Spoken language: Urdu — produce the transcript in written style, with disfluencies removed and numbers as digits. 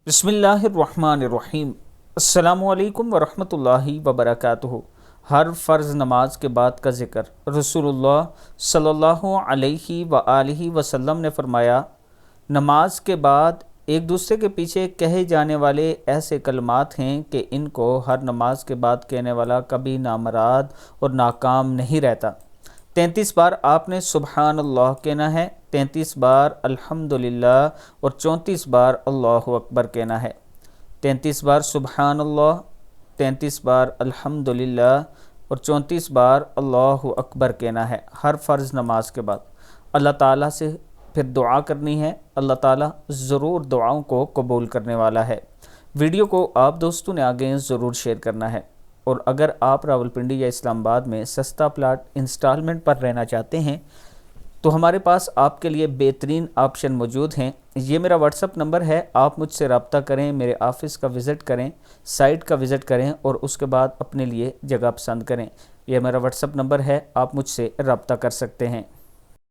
بسم اللہ الرحمن الرحیم۔ السلام علیکم ورحمۃ اللہ وبرکاتہ۔ ہر فرض نماز کے بعد کا ذکر۔ رسول اللہ صلی اللہ علیہ وآلہ وسلم نے فرمایا، نماز کے بعد ایک دوسرے کے پیچھے کہے جانے والے ایسے کلمات ہیں کہ ان کو ہر نماز کے بعد کہنے والا کبھی نامراد اور ناکام نہیں رہتا۔ 33 بار آپ نے سبحان اللہ کہنا ہے، 33 بار الحمدللہ اور 34 بار اللہ اکبر کہنا ہے۔ 33 بار سبحان اللہ، 33 بار الحمدللہ اور 34 بار اللہ اکبر کہنا ہے ہر فرض نماز کے بعد۔ اللہ تعالیٰ سے پھر دعا کرنی ہے، اللہ تعالیٰ ضرور دعاؤں کو قبول کرنے والا ہے۔ ویڈیو کو آپ دوستوں نے آگے ضرور شیئر کرنا ہے، اور اگر آپ راولپنڈی یا اسلام آباد میں سستا پلاٹ انسٹالمنٹ پر رہنا چاہتے ہیں تو ہمارے پاس آپ کے لیے بہترین آپشن موجود ہیں۔ یہ میرا واٹس اپ نمبر ہے، آپ مجھ سے رابطہ کریں، میرے آفس کا وزٹ کریں، سائٹ کا وزٹ کریں اور اس کے بعد اپنے لیے جگہ پسند کریں۔ یہ میرا واٹس اپ نمبر ہے، آپ مجھ سے رابطہ کر سکتے ہیں۔